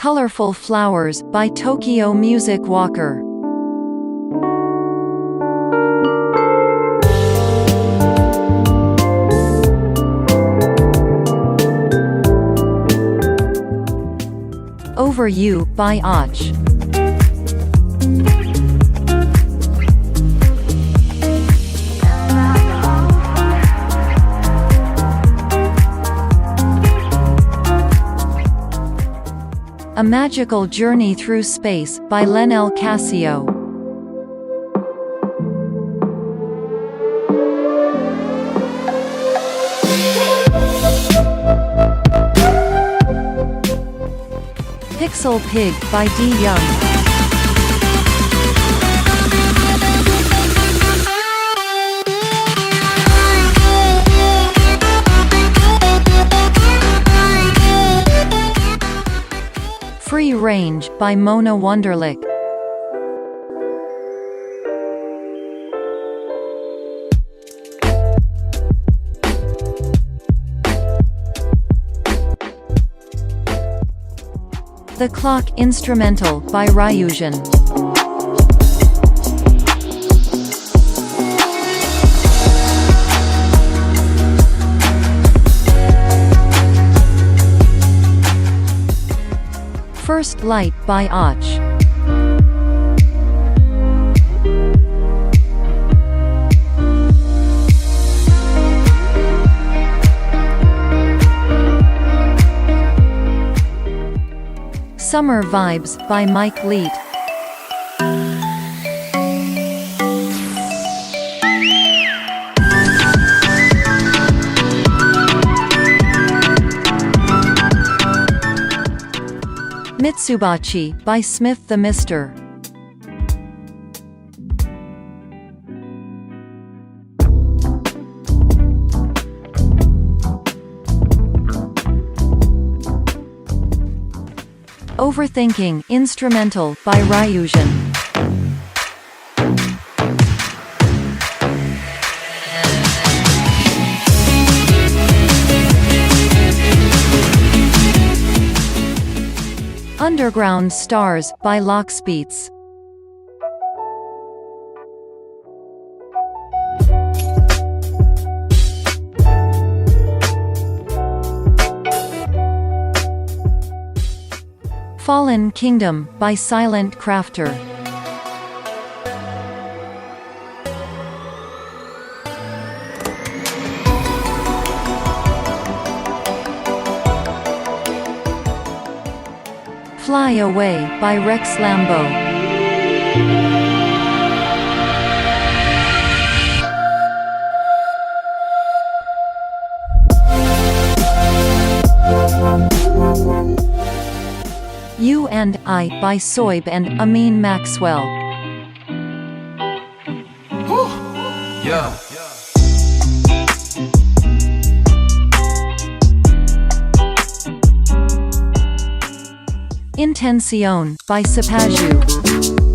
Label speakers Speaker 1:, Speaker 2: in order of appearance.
Speaker 1: Colorful Flowers by Tokyo Music Walker. Over You by Och. A Magical Journey Through Space by Lenel Casio. Pixel Pig by D. Young. Free Range by Mona Wunderlich. The Clock Instrumental by Ryujin. First Light by Och. Summer Vibes by Mike Leet. Mitsubachi by Smith the Mister. Overthinking Instrumental by Ryujin. Underground Stars by Lockspeets. Fallen Kingdom by Silent Crafter. Fly Away by Rex Lambo. You and I by Soib and Amin Maxwell.
Speaker 2: Yeah.
Speaker 1: Intención by Sapaju.